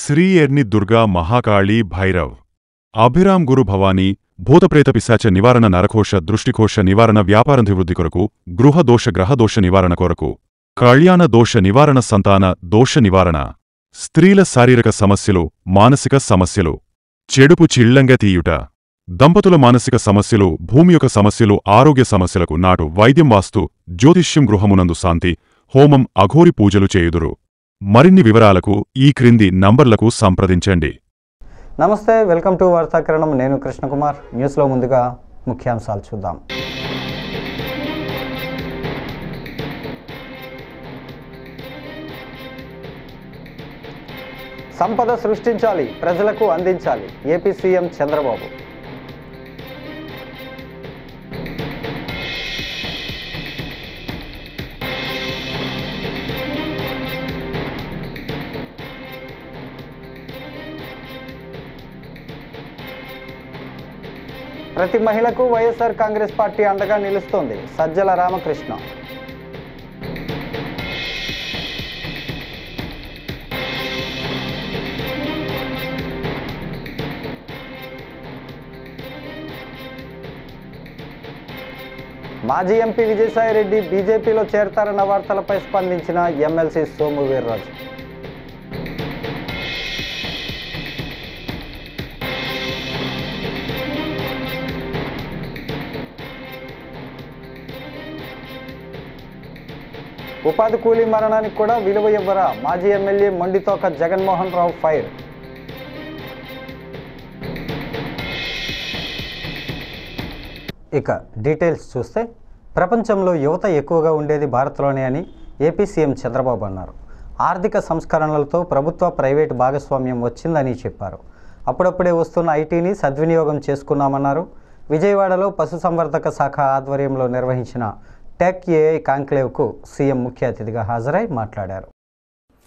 శ్రీ ఎర్ని దుర్గా మహాకాళీ భైరవ్ అభిరామ్ గురు భవానీ భూతప్రేత పిశాచ నివారణ నరకోశ దృష్టికోశ నివారణ వ్యాపారాభివృద్ధి కొరకు గృహదోష గ్రహదోష నివారణ కొరకు కళ్యాణ దోష నివారణ సంతాన దోష నివారణ స్త్రీల శారీరక సమస్యలు మానసిక సమస్యలు చెడుపు చిళ్లంగా తీయుట దంపతుల మానసిక సమస్యలు భూమి యొక్క సమస్యలు ఆరోగ్య సమస్యలకు నాటు వైద్యం వాస్తు జ్యోతిష్యం గృహమునందు శాంతి హోమం అఘోరి పూజలు చేయుదురు. మరిన్ని వివరాలకు ఈ క్రింది నంబర్లకు సంప్రదించండి. నమస్తే, వెల్కమ్ టు వార్తాకిరణం. నేను కృష్ణకుమార్. న్యూస్లో ముందుగా ముఖ్యాంశాలు చూద్దాం. సంపద సృష్టించాలి, ప్రజలకు అందించాలి. AP CM Chandrababu. ప్రతి మహిళకు వైఎస్ఆర్ కాంగ్రెస్ పార్టీ అండగా నిలుస్తోంది. సజ్జల రామకృష్ణ. మాజీ ఎంపీ విజయసాయిరెడ్డి బీజేపీలో చేరతారన్న వార్తలపై స్పందించిన ఎమ్మెల్సీ సోము వీర్రాజు. ఉపాధి కూలీ మరణానికి కూడా విలువ ఇవ్వరా? మాజీ ఎమ్మెల్యే మొండితోక జగన్మోహన్ రావు ఫైర్. ఇక డీటెయిల్స్ చూస్తే, ప్రపంచంలో యువత ఎక్కువగా ఉండేది భారత్లోనే అని ఏపీ సీఎం చంద్రబాబు అన్నారు. ఆర్థిక సంస్కరణలతో ప్రభుత్వ ప్రైవేటు భాగస్వామ్యం వచ్చిందని చెప్పారు. అప్పుడప్పుడే వస్తున్న ఐటీని సద్వినియోగం చేసుకున్నామన్నారు. విజయవాడలో పశుసంవర్ధక శాఖ ఆధ్వర్యంలో నిర్వహించిన టెక్ ఏఐ కాంక్లేవ్కు సీఎం ముఖ్య అతిథిగా హాజరై మాట్లాడారు.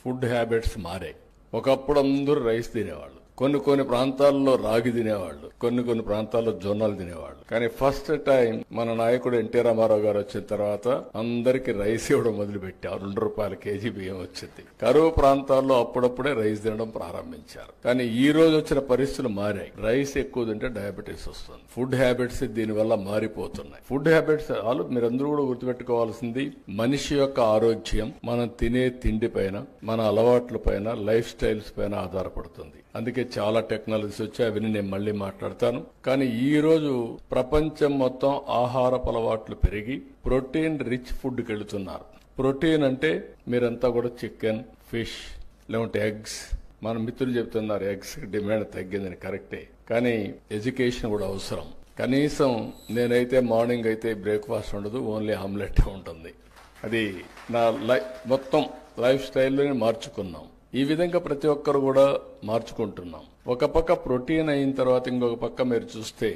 ఫుడ్ హ్యాబిట్స్ మారాయి. ఒకప్పుడు అందరూ రైస్ తినేవాళ్ళు, కొన్ని ప్రాంతాల్లో రాగి తినేవాళ్ళు, కొన్ని ప్రాంతాల్లో జొన్నలు తినేవాళ్ళు. కానీ ఫస్ట్ టైం మన నాయకుడు ఎన్టీ రామారావు గారు వచ్చిన తర్వాత అందరికి రైస్ ఇవ్వడం మొదలు పెట్టారు. 2 రూపాయల కేజీ బియ్యం వచ్చింది. కరువు ప్రాంతాల్లో అప్పుడప్పుడే రైస్ తినడం ప్రారంభించారు. కానీ ఈ రోజు వచ్చిన పరిస్థితులు మారాయి. రైస్ ఎక్కువ తింటే డయాబెటీస్ వస్తుంది. ఫుడ్ హ్యాబిట్స్ దీనివల్ల మారిపోతున్నాయి. ఫుడ్ హ్యాబిట్స్ మీరందరూ కూడా గుర్తుపెట్టుకోవాల్సింది, మనిషి యొక్క ఆరోగ్యం మనం తినే తిండి పైన, మన అలవాట్ల పైన, లైఫ్ స్టైల్స్ పైన ఆధారపడుతుంది. అందుకే చాలా టెక్నాలజీస్ వచ్చాయి, అవన్నీ నేను మళ్ళీ మాట్లాడతాను. కానీ ఈ రోజు ప్రపంచం మొత్తం ఆహారపు అలవాట్లు పెరిగి ప్రోటీన్ రిచ్ ఫుడ్కి వెళుతున్నారు. ప్రోటీన్ అంటే మీరంతా కూడా చికెన్, ఫిష్, లేకుంటే ఎగ్స్. మన మిత్రులు చెప్తున్నారు ఎగ్స్ డిమాండ్ తగ్గిందని. కరెక్టే, కానీ ఎడ్యుకేషన్ కూడా అవసరం. కనీసం నేనైతే మార్నింగ్ అయితే బ్రేక్ఫాస్ట్ ఉండదు, ఓన్లీ ఆమ్లెట్ ఉంటుంది. అది నా మొత్తం లైఫ్ స్టైల్లోనే మార్చుకున్నాం. ఈ విధంగా ప్రతి ఒక్కరు కూడా మార్చుకుంటున్నాం. ఒక పక్క ప్రోటీన్ అయిన తర్వాత ఇంకొక పక్క మీరు చూస్తే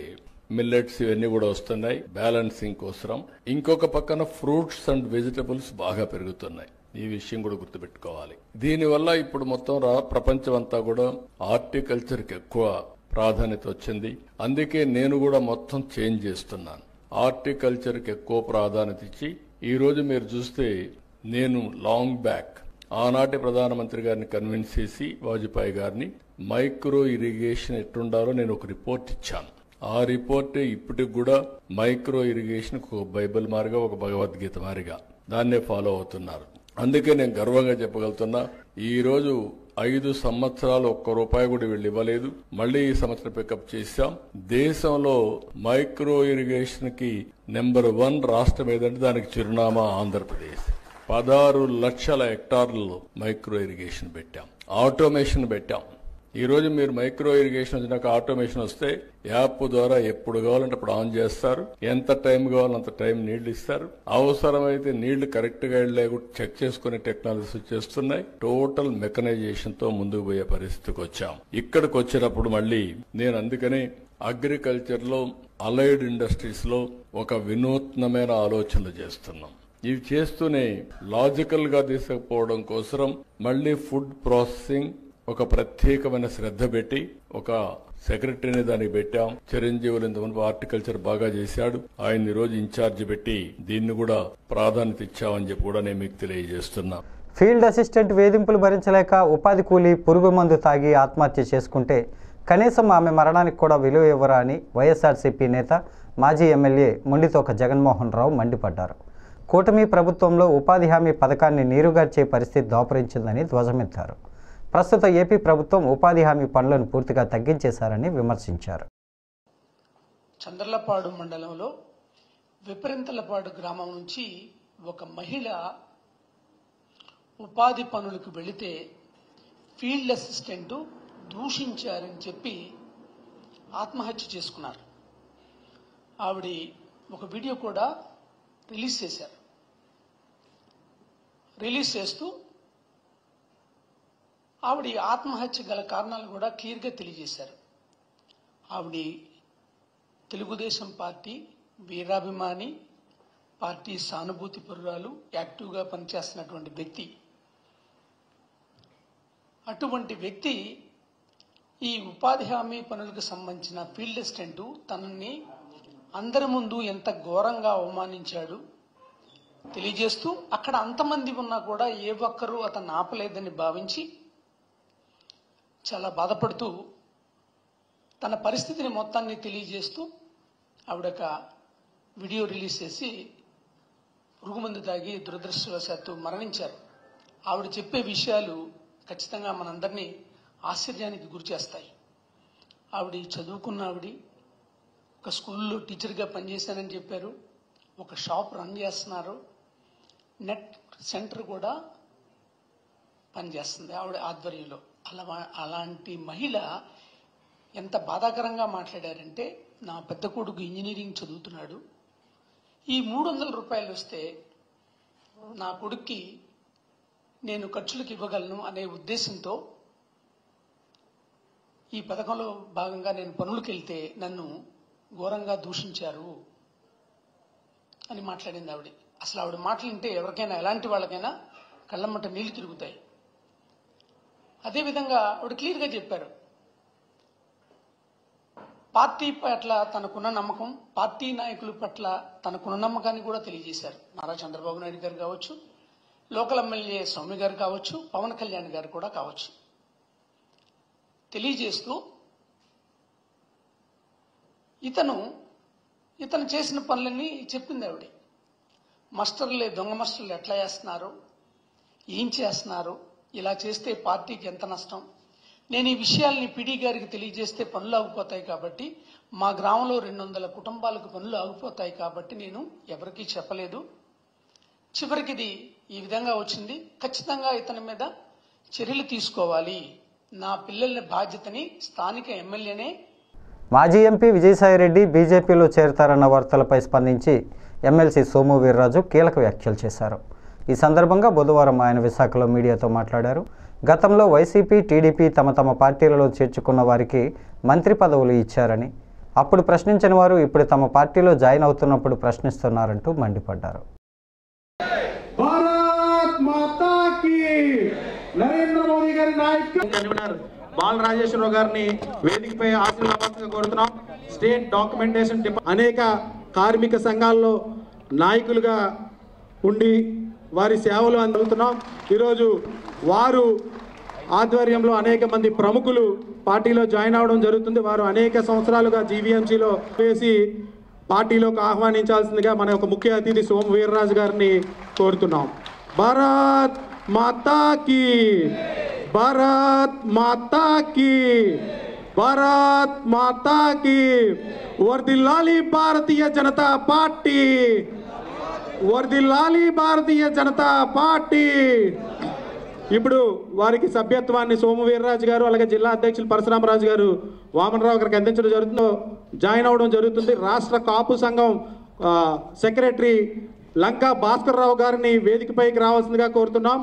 మిల్లెట్స్ ఇవన్నీ కూడా వస్తున్నాయి బ్యాలెన్సింగ్ కోసం. ఇంకొక పక్కన ఫ్రూట్స్ అండ్ వెజిటబుల్స్ బాగా పెరుగుతున్నాయి. ఈ విషయం కూడా గుర్తుపెట్టుకోవాలి. దీనివల్ల ఇప్పుడు మొత్తం ప్రపంచం అంతా కూడా హార్టికల్చర్కి ఎక్కువ ప్రాధాన్యత వచ్చింది. అందుకే నేను కూడా మొత్తం చేంజ్ చేస్తున్నాను. హార్టికల్చర్కి ఎక్కువ ప్రాధాన్యత ఇచ్చి ఈ రోజు మీరు చూస్తే నేను లాంగ్ బ్యాక్ ఆనాటి ప్రధానమంత్రి గారిని కన్విన్స్ చేసి వాజ్పేయి గారిని మైక్రో ఇరిగేషన్ ఎట్లుండాలో నేను ఒక రిపోర్ట్ ఇచ్చాను. ఆ రిపోర్ట్ ఇప్పటికి కూడా మైక్రో ఇరిగేషన్ ఒక బైబిల్ మారిగా, ఒక భగవద్గీత మారిగా దాన్నే ఫాలో అవుతున్నారు. అందుకే నేను గర్వంగా చెప్పగలుగుతున్నా, ఈ రోజు 5 సంవత్సరాలు ₹1 కూడా వీళ్ళు ఇవ్వలేదు. మళ్లీ ఈ సంవత్సరం పికప్ చేశాం. దేశంలో మైక్రో ఇరిగేషన్ కి నెంబర్ 1 రాష్ట్రం ఏదంటే దానికి చిరునామా ఆంధ్రప్రదేశ్. 16 లక్షల హెక్టార్లలో మైక్రో ఇరిగేషన్ పెట్టాం, ఆటోమేషన్ పెట్టాం. ఈ రోజు మీరు మైక్రో ఇరిగేషన్ వచ్చినాక ఆటోమేషన్ వస్తే యాప్ ద్వారా ఎప్పుడు కావాలంటే అప్పుడు ఆన్ చేస్తారు. ఎంత టైం కావాలంత టైం నీళ్లు ఇస్తారు. అవసరమైతే నీళ్లు కరెక్ట్ గా చెక్ చేసుకునే టెక్నాలజీస్ వచ్చేస్తున్నాయి. టోటల్ మెకనైజేషన్ తో ముందుకు పోయే పరిస్థితికి వచ్చాం. ఇక్కడికి వచ్చినప్పుడు మళ్ళీ నేను అందుకనే అగ్రికల్చర్ లో, అలైడ్ ఇండస్ట్రీస్ లో ఒక వినూత్నమైన ఆలోచనలు చేస్తున్నాం. ఇవి చేస్తూనే లాజికల్ గా తీసుకుపోవడం కోసం మళ్లీ ఫుడ్ ప్రాసెసింగ్ ఒక ప్రత్యేకమైన శ్రద్ధ పెట్టి ఒక సెక్రటరీని దానికి పెట్టాం. చిరంజీవులు ఇంతకుముందు హార్టికల్చర్ బాగా చేశాడు, ఆయన ఈ రోజు ఇన్ఛార్జ్ పెట్టి దీన్ని కూడా ప్రాధాన్యత ఇచ్చామని చెప్పి కూడా నేను మీకు తెలియజేస్తున్నా. ఫీల్డ్ అసిస్టెంట్ వేధింపులు భరించలేక ఉపాధి కూలీ పురుగు మందు తాగి ఆత్మహత్య చేసుకుంటే కనీసం ఆమె మరణానికి కూడా విలువ ఇవ్వరా అని వైఎస్ఆర్సీపీ నేత మాజీ ఎమ్మెల్యే మొండితోక జగన్మోహన్ రావు మండిపడ్డారు. కూటమి ప్రభుత్వంలో ఉపాధి హామీ పథకాన్ని నీరుగార్చే పరిస్థితి దాపురించిందని ధ్వజమెత్తారు. ప్రస్తుత ఏపీ ప్రభుత్వం ఉపాధి హామీ పనులను పూర్తిగా తగ్గించేశారని విమర్శించారు. చంద్రలపాడు మండలంలో విపరింతలపాడు గ్రామం నుంచి ఒక మహిళ ఉపాధి పనులకు వెళితే ఫీల్డ్ అసిస్టెంట్ దూషించారని చెప్పి ఆత్మహత్య చేసుకున్నారు. ఆవిడ ఒక వీడియో కూడా రిలీజ్ చేశారు. రిలీజ్ చేస్తూ ఆవిడ ఆత్మహత్య గల కారణాలు కూడా క్లియర్గా తెలియజేశారు. ఆవిడ తెలుగుదేశం పార్టీ వీరాభిమాని, పార్టీ సానుభూతి పరురాలు, యాక్టివ్గా పనిచేస్తున్నటువంటి వ్యక్తి. అటువంటి వ్యక్తి ఈ ఉపాధి హామీ పనులకు సంబంధించిన ఫీల్డ్ అసిస్టెంట్ తనని అందరి ముందు ఎంత ఘోరంగా అవమానించాడు తెలియజేస్తూ అక్కడ అంతమంది ఉన్నా కూడా ఏ ఒక్కరూ అతను ఆపలేదని భావించి చాలా బాధపడుతూ తన పరిస్థితిని మొత్తాన్ని తెలియజేస్తూ ఆవిడొక వీడియో రిలీజ్ చేసి పురుగుమందు తాగి దురదృష్టవశాత్తు మరణించారు. ఆవిడ చెప్పే విషయాలు ఖచ్చితంగా మనందరినీ ఆశ్చర్యానికి గురి చేస్తాయి. ఆవిడ చదువుకున్న ఆవిడ ఒక స్కూల్లో టీచర్గా పనిచేశానని చెప్పారు. ఒక షాప్ రన్ చేస్తున్నారు. నెట్ సెంటర్ కూడా పనిచేస్తుంది ఆవిడ ఆధ్వర్యంలో. అలాంటి మహిళ ఎంత బాధాకరంగా మాట్లాడారంటే, నా పెద్ద కొడుకు ఇంజనీరింగ్ చదువుతున్నాడు, ఈ 300 రూపాయలు వస్తే నా కొడుక్కి నేను ఖర్చులకు ఇవ్వగలను అనే ఉద్దేశంతో ఈ పథకంలో భాగంగా నేను పనులకు వెళ్తే నన్ను ఘోరంగా దూషించారు అని మాట్లాడింది ఆవిడ. అసలు ఆవిడ మాటలు వింటే ఎవరికైనా, ఎలాంటి వాళ్ళకైనా కళ్ళమ్మట నీళ్లు తిరుగుతాయి. అదేవిధంగా ఆవిడ క్లియర్గా చెప్పారు, పార్టీ పట్ల తనకున్న నమ్మకం, పార్టీ నాయకుల పట్ల తనకున్న నమ్మకాన్ని కూడా తెలియజేశారు. నారా చంద్రబాబు నాయుడు గారు కావచ్చు, లోకల్ ఎమ్మెల్యే సౌమ్య గారు కావచ్చు, పవన్ కళ్యాణ్ గారు కూడా కావచ్చు. తెలియజేస్తూ ఇతను చేసిన పనులన్నీ చెప్పింది ఆవిడ. మాస్టర్లే దొంగ మాస్టర్లు ఎట్లా చేస్తున్నారు, ఏం చేస్తున్నారు, ఇలా చేస్తే పార్టీకి ఎంత నష్టం, నేను ఈ విషయాల్ని పిడి గారికి తెలియజేస్తే పనులు ఆగిపోతాయి కాబట్టి, మా గ్రామంలో 200 కుటుంబాలకు పనులు ఆగిపోతాయి కాబట్టి నేను ఎవరికీ చెప్పలేదు. చివరికి ఇది ఈ విధంగా వచ్చింది. ఖచ్చితంగా ఇతని మీద చర్యలు తీసుకోవాలి. నా పిల్లల బాధ్యతని స్థానిక ఎమ్మెల్యేనే. మాజీ ఎంపీ విజయసాయిరెడ్డి బీజేపీలో చేరతారన్న వార్తలపై స్పందించి ఎమ్మెల్సీ సోము వీర్రాజు కీలక వ్యాఖ్యలు చేశారు. ఈ సందర్భంగా బుధవారం ఆయన విశాఖలో మీడియాతో మాట్లాడారు. గతంలో వైసీపీ, టీడీపీ తమ పార్టీలలో చేర్చుకున్న వారికి మంత్రి పదవులు ఇచ్చారని, అప్పుడు ప్రశ్నించిన వారు ఇప్పుడు తమ పార్టీలో జాయిన్ అవుతున్నప్పుడు ప్రశ్నిస్తున్నారంటూ మండిపడ్డారు. నరేంద్ర మోదీ గారి నాయకత్వం బాల రాజేశ్వరరావు గారిని వేదికపై ఆశీర్వాదంగా కోరుతున్నాం. స్టేట్ డాక్యుమెంటేషన్ అనేక కార్మిక సంఘాల్లో నాయకులుగా ఉండి వారి సేవలు అందుతున్నాం. ఈరోజు వారు ఆధ్వర్యంలో అనేక మంది ప్రముఖులు పార్టీలో జాయిన్ అవడం జరుగుతుంది. వారు అనేక సంవత్సరాలుగా జీవీఎంసీలో వేసి పార్టీలోకి ఆహ్వానించాల్సిందిగా మన యొక్క ముఖ్య అతిథి సోము వీర్రాజు గారిని కోరుతున్నాం. భారత్ మాతా కీ, భారత్ మాతా కీ, భారత్ మాతా కీ. వర్ధిల్లాలి భారతీయ జనతా పార్టీ, వర్ధిల్లాలి భారతీయ జనతా పార్టీ. ఇప్పుడు వారికి సభ్యత్వాన్ని సోము వీర్రాజు గారు, అలాగే జిల్లా అధ్యక్షులు పరశురామరాజు గారు, వామనరావు గారికి అందించడం జరుగుతుందో జాయిన్ అవడం జరుగుతుంది. రాష్ట్ర కాపు సంఘం సెక్రటరీ లంకా భాస్కర్ రావు గారిని వేదికపైకి రావాల్సిందిగా కోరుతున్నాం.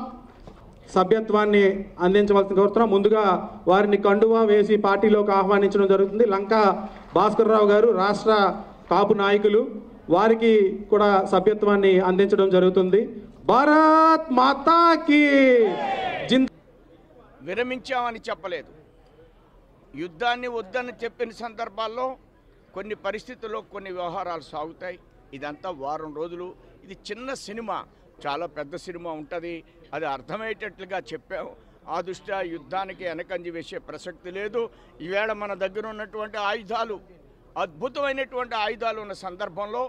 సభ్యత్వాన్ని అందించవలసింది కోరుతున్నాం. ముందుగా వారిని కండువా వేసి పార్టీలోకి ఆహ్వానించడం జరుగుతుంది. లంకా భాస్కర్ రావు గారు రాష్ట్ర కాపు నాయకులు, వారికి కూడా సభ్యత్వాన్ని అందించడం జరుగుతుంది. భారత్ మాతాకి. విరమించామని చెప్పలేదు. యుద్ధాన్ని వద్దని చెప్పిన సందర్భాల్లో కొన్ని పరిస్థితుల్లో కొన్ని వ్యవహారాలు సాగుతాయి. ఇదంతా వారం రోజులు. ఇది చిన్న సినిమా. చాలా పెద్ద సినిమా ఉంటుంది, అది అర్థమయ్యేటట్లుగా చెప్పాం. ఆ దృష్ట్యా యుద్ధానికి వెనకంజి వేసే ప్రసక్తి లేదు. ఈవేళ మన దగ్గర ఉన్నటువంటి ఆయుధాలు, అద్భుతమైనటువంటి ఆయుధాలు ఉన్న సందర్భంలో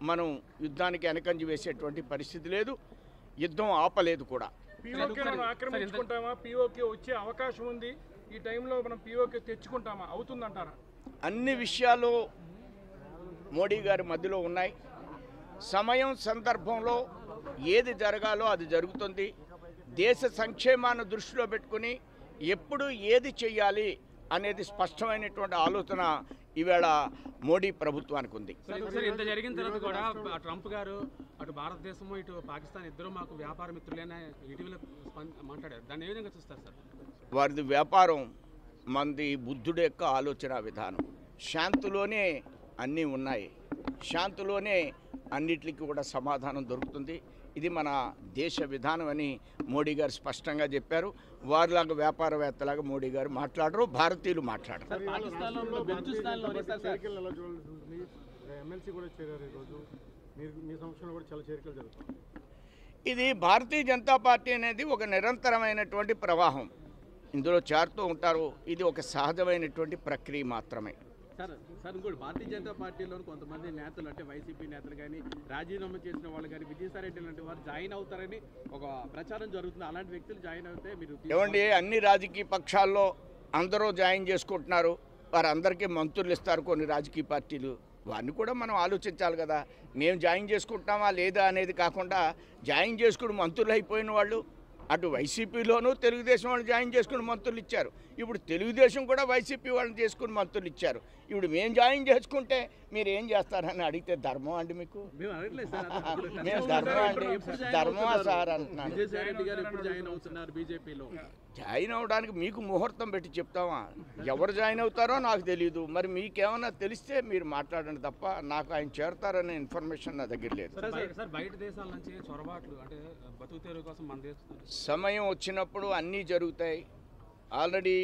మనం యుద్ధానికి వెనకంజి వేసేటువంటి పరిస్థితి లేదు. యుద్ధం ఆపలేదు కూడా. పీఓకే మనం ఆక్రమించుకుంటామా? పీఓకే వచ్చే అవకాశం ఉంది. ఈ టైంలో మనం పీఓకే తెచ్చుకుంటామా? అవుతుందంటారా? అన్ని విషయాలు మోడీ గారి మధ్యలో ఉన్నాయి. సమయం సందర్భంలో ఏది జరగాలో అది జరుగుతుంది. దేశ సంక్షేమాన్ని దృష్టిలో పెట్టుకుని ఎప్పుడు ఏది చేయాలి అనేది స్పష్టమైనటువంటి ఆలోచన ఈవేళ మోడీ ప్రభుత్వానికి ఉంది. ఇంత జరిగిన తర్వాత కూడా ట్రంప్ గారు అటు భారతదేశము ఇటు పాకిస్తాన్ ఇద్దరు మాకు వ్యాపార మిత్రులేనే ఇటీవల మాట్లాడారు. దాన్ని ఏ విధంగా చూస్తారు సార్? వారిది వ్యాపారం, మంది బుద్ధుడి యొక్క ఆలోచన విధానం. శాంతిలోనే అన్నీ ఉన్నాయి, శాంతిలోనే అన్నిటికీ కూడా సమాధానం దొరుకుతుంది. ఇది మన దేశ విధానం అని మోడీ గారు స్పష్టంగా చెప్పారు. వారిలాగా వ్యాపారవేత్తలాగా మోడీ గారు మాట్లాడరు, భారతీయులు మాట్లాడరు. ఇది భారతీయ జనతా పార్టీ అనేది ఒక నిరంతరమైనటువంటి ప్రవాహం. ఇందులో చేరుతూ ఉంటారు. ఇది ఒక సహజమైనటువంటి ప్రక్రియ మాత్రమే. సార్ ఇంకోటి, భారతీయ జనతా పార్టీలో కొంతమంది నేతలు అంటే వైసీపీ నేతలు కానీ రాజీనామా చేసిన వాళ్ళు కానీ విజయసాయిరెడ్డి లాంటి వారు జాయిన్ అవుతారని ఒక ప్రచారం జరుగుతుంది. అలాంటి వ్యక్తులు జాయిన్ అవుతే మీరు ఏమండి, అన్ని రాజకీయ పక్షాల్లో అందరూ జాయిన్ చేసుకుంటున్నారు. వారందరికీ మంత్రులు ఇస్తారు కొన్ని రాజకీయ పార్టీలు. వారిని కూడా మనం ఆలోచించాలి కదా. మేము జాయిన్ చేసుకుంటామా లేదా అనేది కాకుండా జాయిన్ చేసుకుని మంత్రులు అయిపోయిన వాళ్ళు అటు వైసీపీలోనూ తెలుగుదేశం వాళ్ళు జాయిన్ చేసుకుని మంత్రులు ఇచ్చారు. ఇప్పుడు తెలుగుదేశం కూడా వైసీపీ వాళ్ళని చేసుకుని మంత్రులు ఇచ్చారు. ఇప్పుడు మేము జాయిన్ చేసుకుంటే మీరు ఏం చేస్తారని అడిగితే ధర్మం అండి మీకు? మేము ధర్మం అండి, ధర్మమా సార్ అంటున్నాను. జాయిన్ అవడానికి మీకు ముహూర్తం పెట్టి చెప్తామా? ఎవరు జాయిన్ అవుతారో నాకు తెలియదు. మరి మీకేమన్నా తెలిస్తే మీరు మాట్లాడండి తప్ప నాకు ఆయన చేరతారనే ఇన్ఫర్మేషన్ నా దగ్గర లేదు. సమయం వచ్చినప్పుడు అన్నీ జరుగుతాయి. ఆల్రెడీ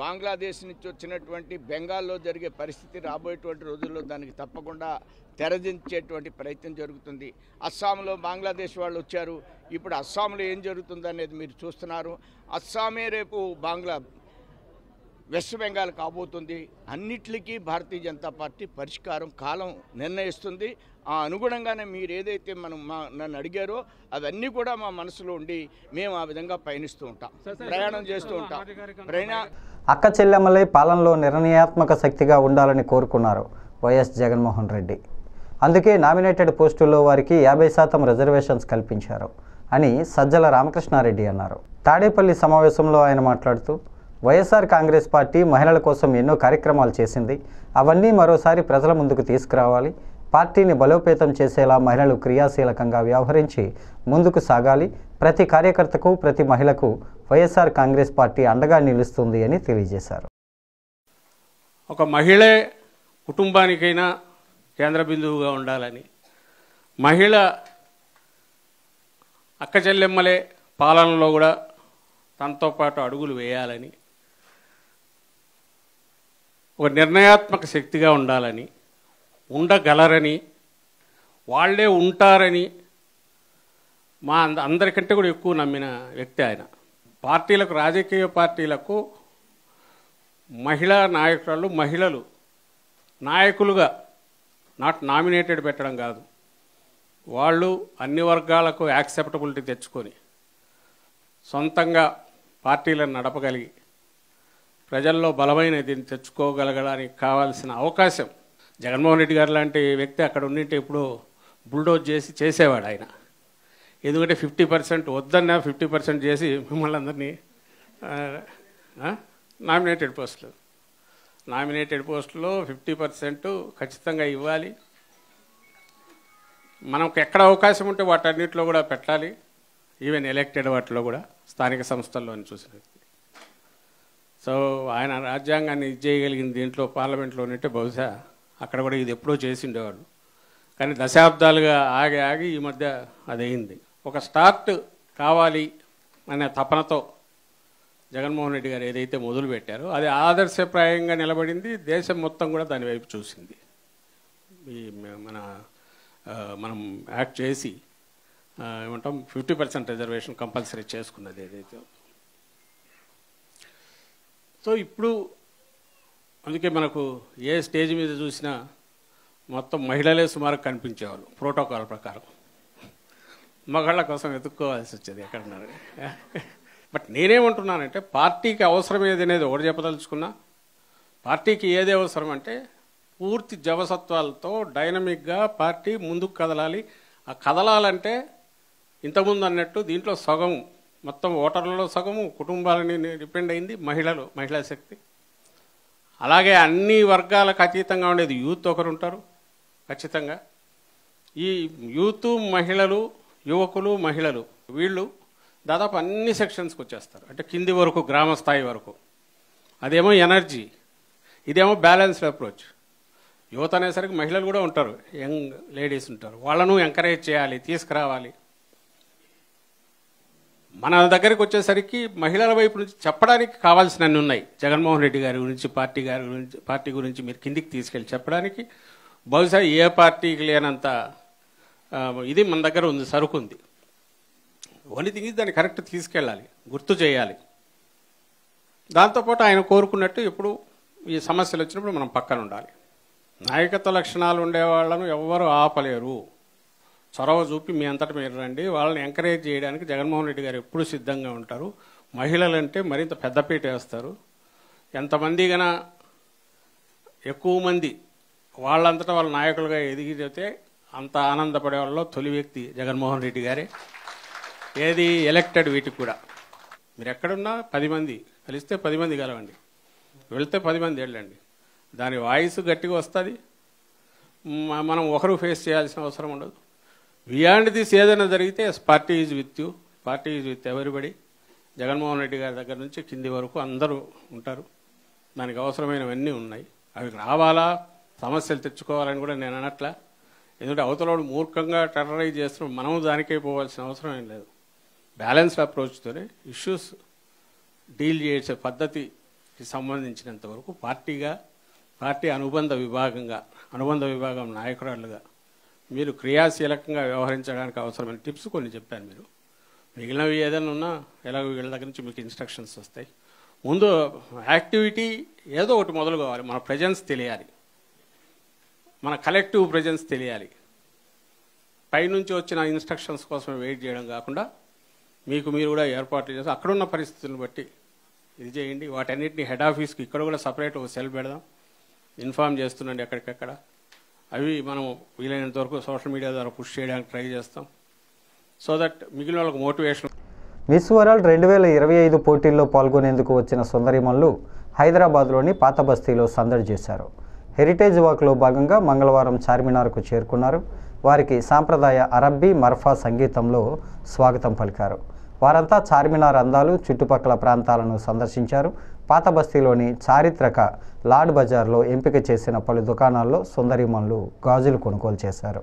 బంగ్లాదేశ్ నుంచి వచ్చినటువంటి బెంగాల్లో జరిగే పరిస్థితి రాబోయేటువంటి రోజుల్లో దానికి తప్పకుండా తెరదించేటువంటి ప్రయత్నం జరుగుతుంది. అస్సాంలో బంగ్లాదేశ్ వాళ్ళు వచ్చారు. ఇప్పుడు అస్సాంలో ఏం జరుగుతుంది అనేది మీరు చూస్తున్నారు. అస్సామే రేపు వెస్ట్ బెంగాల్ కాబోతుంది. అన్నిటికీ భారతీయ జనతా పార్టీ పరిష్కారం కాలం నిర్ణయిస్తుంది. ఆ అనుగుణంగానే మీరు ఏదైతే నన్ను అడిగారో అవన్నీ కూడా మా మనసులో ఉండి మేము ఆ విధంగా పయనిస్తూ ఉంటాం, ప్రయాణం చేస్తూ ఉంటాం. అక్క చెల్లెమ్మలై పాలనలో నిర్ణయాత్మక శక్తిగా ఉండాలని కోరుకున్నారు వైఎస్ జగన్మోహన్ రెడ్డి. అందుకే నామినేటెడ్ పోస్టుల్లో వారికి 50% రిజర్వేషన్స్ కల్పించారు అని సజ్జల రామకృష్ణారెడ్డి అన్నారు. తాడేపల్లి సమావేశంలో ఆయన మాట్లాడుతూ వైఎస్ఆర్ కాంగ్రెస్ పార్టీ మహిళల కోసం ఎన్నో కార్యక్రమాలు చేసింది. అవన్నీ మరోసారి ప్రజల ముందుకు తీసుకురావాలి. పార్టీని బలోపేతం చేసేలా మహిళలు క్రియాశీలకంగా వ్యవహరించి ముందుకు సాగాలి. ప్రతి కార్యకర్తకు, ప్రతి మహిళకు వైఎస్ఆర్ కాంగ్రెస్ పార్టీ అండగా నిలుస్తుంది అని తెలియజేశారు. ఒక మహిళే కుటుంబానికైనా కేంద్ర బిందువుగా ఉండాలని, మహిళ అక్క చెల్లెమ్మలే పాలనలో కూడా తనతో పాటు అడుగులు వేయాలని, ఒక నిర్ణయాత్మక శక్తిగా ఉండాలని, ఉండగలరని, వాళ్ళే ఉంటారని మా అందరికంటే కూడా ఎక్కువ నమ్మిన వ్యక్తి ఆయన. పార్టీలకు, రాజకీయ పార్టీలకు మహిళా నాయకురాలు, మహిళలు నాయకులుగా నాట్ నామినేటెడ్ పెట్టడం కాదు, వాళ్ళు అన్ని వర్గాలకు యాక్సెప్టబిలిటీ తెచ్చుకొని సొంతంగా పార్టీలను నడపగలిగి ప్రజల్లో బలమైన దీన్ని తెచ్చుకోగలగడానికి కావాల్సిన అవకాశం జగన్మోహన్ రెడ్డి గారు లాంటి వ్యక్తి అక్కడ ఉండింటే ఇప్పుడు బుల్డోజ్ చేసేవాడు ఆయన. ఎందుకంటే 50% వద్దన్నా 50% చేసి మిమ్మల్ని అందరినీ నామినేటెడ్ పోస్టులో 50% ఖచ్చితంగా ఇవ్వాలి. మనకు ఎక్కడ అవకాశం ఉంటే వాటన్నిటిలో కూడా పెట్టాలి. ఈవెన్ ఎలక్టెడ్ వాటిలో కూడా, స్థానిక సంస్థల్లో అని చూసినది. సో ఆయన రాజ్యాంగాన్ని ఇది చేయగలిగిన దీంట్లో పార్లమెంట్లో ఉంటే బహుశా అక్కడ కూడా ఇది ఎప్పుడో చేసి ఉండేవాళ్ళు. కానీ దశాబ్దాలుగా ఆగి ఈ మధ్య అదయింది. ఒక స్టార్ట్ కావాలి అనే తపనతో జగన్మోహన్ రెడ్డి గారు ఏదైతే మొదలు పెట్టారో అది ఆదర్శప్రాయంగా నిలబడింది. దేశం మొత్తం కూడా దాని వైపు చూసింది. మనం యాక్ట్ చేసి ఏమంటాం 50% రిజర్వేషన్ కంపల్సరీ చేసుకున్నది ఏదైతే. సో ఇప్పుడు అందుకే మనకు ఏ స్టేజ్ మీద చూసినా మొత్తం మహిళలే సుమారు కనిపించేవాళ్ళు ప్రోటోకాల్ ప్రకారం. మగాళ్ళ కోసం వెతుక్కోవాల్సి వచ్చేది ఎక్కడున్నారు. బట్ నేనేమంటున్నానంటే పార్టీకి అవసరం ఏది అనేది ఒకటి చెప్పదలుచుకున్నా. పార్టీకి ఏది అవసరం అంటే పూర్తి జవసత్వాలతో డైనమిక్గా పార్టీ ముందుకు కదలాలి. ఆ కదలాలంటే ఇంతకుముందు అన్నట్టు దీంట్లో సగం మొత్తం ఓటర్లలో సగము కుటుంబాలని డిపెండ్ అయింది మహిళా శక్తి. అలాగే అన్ని వర్గాలకు అతీతంగా ఉండేది యూత్ ఒకరు ఉంటారు ఖచ్చితంగా. ఈ యూత్ మహిళలు, యువకులు, మహిళలు వీళ్ళు దాదాపు అన్ని సెక్షన్స్కి వచ్చేస్తారు. అంటే కింది వరకు, గ్రామ స్థాయి వరకు. అదేమో ఎనర్జీ, ఇదేమో బ్యాలెన్స్డ్ అప్రోచ్. యువత అనేసరికి మహిళలు కూడా ఉంటారు, యంగ్ లేడీస్ ఉంటారు. వాళ్ళను ఎంకరేజ్ చేయాలి, తీసుకురావాలి. మన దగ్గరికి వచ్చేసరికి మహిళల వైపు నుంచి చెప్పడానికి కావాల్సినన్ని ఉన్నాయి. జగన్మోహన్ రెడ్డి గారి గురించి, పార్టీ గురించి మీరు కిందికి తీసుకెళ్ళి చెప్పడానికి బహుశా ఏ పార్టీకి లేనంత ఇది మన దగ్గర ఉంది, సరుకు ఉంది. ఓన్లీ థింగ్ దాన్ని కరెక్ట్ తీసుకెళ్ళాలి, గుర్తు చేయాలి. దాంతోపాటు ఆయన కోరుకున్నట్టు ఇప్పుడు ఈ సమస్యలు వచ్చినప్పుడు మనం పక్కన ఉండాలి. నాయకత్వ లక్షణాలు ఉండేవాళ్లను ఎవ్వరూ ఆపలేరు. చొరవ చూపి మీ అంతటా మీరు రండి. వాళ్ళని ఎంకరేజ్ చేయడానికి జగన్మోహన్ రెడ్డి గారు ఎప్పుడు సిద్ధంగా ఉంటారు. మహిళలంటే మరింత పెద్దపీట వేస్తారు. ఎంతమంది గన ఎక్కువ మంది వాళ్ళంతటా వాళ్ళ నాయకులుగా ఎదిగితే అంత ఆనందపడే వాళ్ళలో తొలి వ్యక్తి జగన్మోహన్ రెడ్డి గారే. ఏది ఎలక్టెడ్ వీటికి కూడా మీరు ఎక్కడున్నా 10 మంది కలిస్తే 10 మంది కలవండి, వెళ్తే 10 మంది వెళ్ళండి. దాని వాయిస్ గట్టిగా వస్తుంది. మనం ఒకరు ఫేస్ చేయాల్సిన అవసరం ఉండదు. బియాండ్ దిస్ ఏదైనా జరిగితే party is with you, party is with everybody. Jaganmohan Reddy గారి దగ్గర నుంచి కింది వరకు అందరూ ఉంటారు. దానికి అవసరమైనవన్నీ ఉన్నాయి. అవి రావాలా, సమస్యలు తెచ్చుకోవాలని కూడా నేను అనట్లా. ఎందుకంటే అవతలోడు మూర్ఖంగా టెర్రరైజ్ చేస్తున్నాం, మనము దానికే పోవాల్సిన అవసరం ఏం లేదు. బ్యాలెన్స్డ్ అప్రోచ్తోనే ఇష్యూస్ డీల్ చేసే పద్ధతికి సంబంధించినంత వరకు పార్టీ అనుబంధ విభాగం నాయకురాలుగా మీరు క్రియాశీలకంగా వ్యవహరించడానికి అవసరమైన టిప్స్ కొన్ని చెప్పాను. మీరు మిగిలినవి ఏదైనా ఉన్నా ఎలాగో వీళ్ళ దగ్గర నుంచి మీకు ఇన్స్ట్రక్షన్స్ వస్తాయి. ముందు యాక్టివిటీ ఏదో ఒకటి మొదలు కావాలి. మన ప్రెజెన్స్ తెలియాలి, మన కలెక్టివ్ ప్రెజెన్స్ తెలియాలి. పైనుంచి వచ్చిన ఇన్స్ట్రక్షన్స్ కోసం వెయిట్ చేయడం కాకుండా మీకు మీరు కూడా ఏర్పాట్లు చేసి అక్కడున్న పరిస్థితులను బట్టి ఇది చేయండి. వాటన్నిటిని హెడ్ ఆఫీస్కి ఇక్కడ కూడా సపరేట్ ఒక సెల్ పెడదాం, ఇన్ఫార్మ్ చేస్తుండండి ఎక్కడికక్కడ. అవి మనం వీలైనంత వరకు సోషల్ మీడియా ద్వారా పుష్ చేయడానికి ట్రై చేస్తాం. సో దట్ మిగిలిన వాళ్ళకి మోటివేషన్. మిస్ వరల్డ్ 2025 పోటీల్లో పాల్గొనేందుకు వచ్చిన సుందరిమల్లు హైదరాబాద్లోని పాత బస్తీలో సందడి చేశారు. హెరిటేజ్ వాక్లో భాగంగా మంగళవారం చార్మినార్కు చేరుకున్నారు. వారికి సాంప్రదాయ అరబ్బీ మర్ఫా సంగీతంలో స్వాగతం పలికారు. వారంతా చార్మినార్ అందాలు, చుట్టుపక్కల ప్రాంతాలను సందర్శించారు. పాత బస్తీలోని చారిత్రక లాడ్ బజార్లో ఎంపిక చేసిన పలు దుకాణాల్లో సుందరిమల్లు గాజులు కొనుగోలు చేశారు.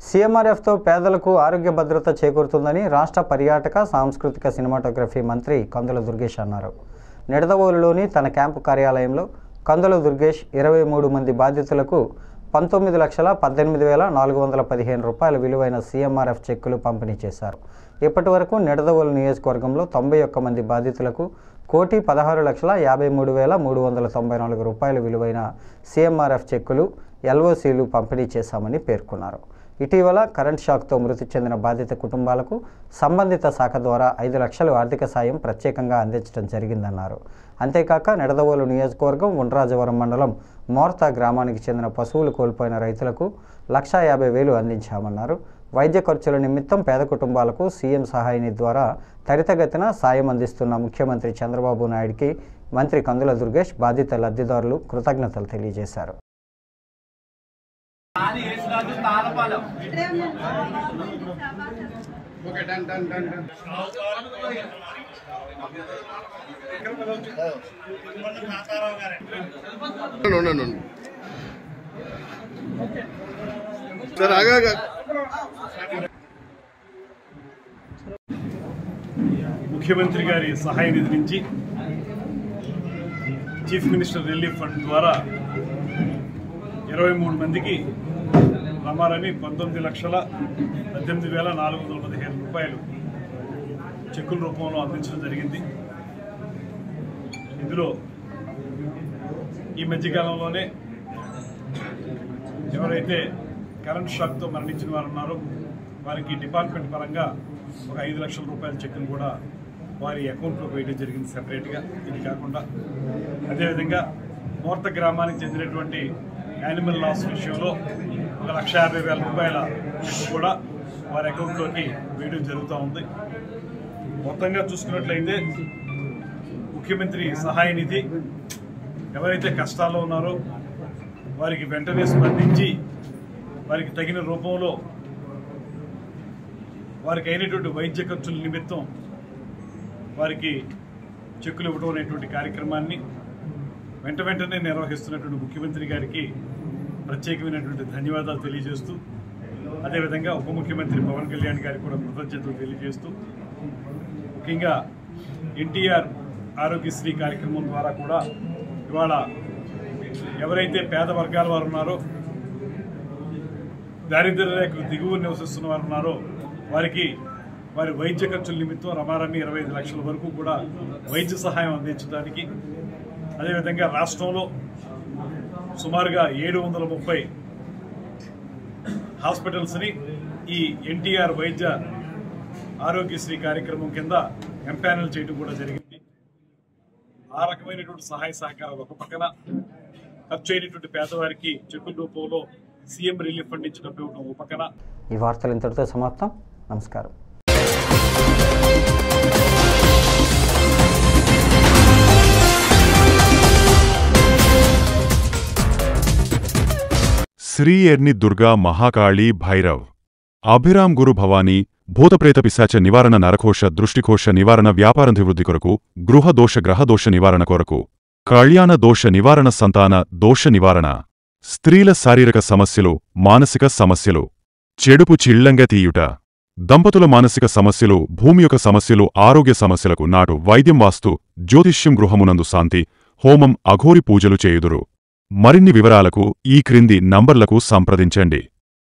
సీఎంఆర్ఎఫ్తో పేదలకు ఆరోగ్య భద్రత చేకూరుతుందని రాష్ట్ర పర్యాటక సాంస్కృతిక సినిమాటోగ్రఫీ మంత్రి కందుల దుర్గేష్ అన్నారు. నిడదవోలులోని తన క్యాంపు కార్యాలయంలో కందుల దుర్గేష్ 23 మంది బాధితులకు 19,18,415 రూపాయల విలువైన సీఎంఆర్ఎఫ్ చెక్కులు పంపిణీ చేశారు. ఇప్పటి వరకు నిడదవోలు నియోజకవర్గంలో 91 మంది బాధితులకు 1,16,53,394 రూపాయల విలువైన సీఎంఆర్ఎఫ్ చెక్కులు ఎల్ఓసీలు పంపిణీ చేశామని పేర్కొన్నారు. ఇటీవల కరెంట్ షాక్తో మృతి చెందిన బాధిత కుటుంబాలకు సంబంధిత శాఖ ద్వారా 5 లక్షల ఆర్థిక సాయం ప్రత్యేకంగా అందించడం జరిగిందన్నారు. అంతేకాక నిడదవోలు నియోజకవర్గం ఉండ్రాజవరం మండలం మోర్తా గ్రామానికి చెందిన పశువులు కోల్పోయిన రైతులకు 1,50,000 అందించామన్నారు. వైద్య ఖర్చుల నిమిత్తం పేద కుటుంబాలకు సీఎం సహాయనిధి ద్వారా త్వరితగతిన సాయం అందిస్తున్న ముఖ్యమంత్రి చంద్రబాబు నాయుడికి మంత్రి కందుల దుర్గేష్ బాధిత లబ్ధిదారులు కృతజ్ఞతలు తెలియజేశారు. ముఖ్యమంత్రి గారి సహాయ నిధి నుంచి చీఫ్ మినిస్టర్ రిలీఫ్ ఫండ్ ద్వారా 23 మందికి రమారని 19,18,415 రూపాయలు చెక్కుల రూపంలో అందించడం జరిగింది. ఇందులో ఈ మధ్యకాలంలోనే ఎవరైతే కరెంట్ షాక్తో మరణించిన వారు ఉన్నారో వారికి డిపార్ట్మెంట్ పరంగా ఒక 5 లక్షల రూపాయల చెక్కును కూడా వారి అకౌంట్లో వేయడం జరిగింది సెపరేట్గా. ఇది కాకుండా అదేవిధంగా మోర్త గ్రామానికి చెందినటువంటి యానిమల్ లాస్ విషయంలో 1,50,000 రూపాయల చెక్కు కూడా వారి అకౌంట్లోకి వేయడం జరుగుతూ ఉంది. మొత్తంగా చూసుకున్నట్లయితే ముఖ్యమంత్రి సహాయ నిధి ఎవరైతే కష్టాల్లో ఉన్నారో వారికి వెంటనే స్పందించి వారికి తగిన రూపంలో వారికి అయినటువంటి వైద్య ఖర్చుల నిమిత్తం వారికి చెక్కులు ఇవ్వడం అనేటువంటి కార్యక్రమాన్ని వెంటనే నిర్వహిస్తున్నటువంటి ముఖ్యమంత్రి గారికి ప్రత్యేకమైనటువంటి ధన్యవాదాలు తెలియజేస్తూ, అదేవిధంగా ఉప ముఖ్యమంత్రి పవన్ కళ్యాణ్ గారికి కూడా కృతజ్ఞతలు తెలియజేస్తూ, ముఖ్యంగా ఎన్టీఆర్ ఆరోగ్యశ్రీ కార్యక్రమం ద్వారా కూడా ఇవాళ ఎవరైతే పేద వర్గాల వారు ఉన్నారో, దారిద్ర్య రేఖకు దిగువ నివసిస్తున్న వారు ఉన్నారో వారికి వారి వైద్య ఖర్చుల నిమిత్తం రమారమి 25 లక్షల వరకు కూడా వైద్య సహాయం అందించడానికి, అదేవిధంగా రాష్ట్రంలో సుమారుగా 730 హాస్పిటల్స్ని ఈ ఎన్టీఆర్ వైద్య ఆరోగ్యశ్రీ కార్యక్రమం కింద ఎంపానల్ చేయడం కూడా జరిగింది. ఆ రకమైనటువంటి సహాయ సహకారాలు ఒక పక్కన, ఖర్చు అయినటువంటి పేదవారికి చెక్కుల రూపంలో సీఎం రిలీఫ్ ఫండ్ ఇచ్చి డబ్బు ఇవ్వడం ఒక పక్కన. ఈ వార్తలు ఇంతటితో సమాప్తం. నమస్కారం. శ్రీ ఎర్ని దుర్గా మహాకాళీ భైరవ్ అభిరామ్ గురు భవానీ భూతప్రేత పిశాచ నివారణ నరకోశ దృష్టికోశ నివారణ వ్యాపారాభివృద్ధి కొరకు గృహదోష గ్రహదోష నివారణ కొరకు కళ్యాణ దోష నివారణ సంతాన దోష నివారణ స్త్రీల శారీరక సమస్యలు మానసిక సమస్యలు చెడుపు చిళ్లంగా తీయుట దంపతుల మానసిక సమస్యలు భూమి యొక్క సమస్యలు ఆరోగ్య సమస్యలకు నాటు వైద్యం వాస్తు జ్యోతిష్యం గృహమునందు శాంతి హోమం అఘోరి పూజలు చేయుదురు. మరిన్ని వివరాలకు ఈ క్రింది నంబర్లకు సంప్రదించండి.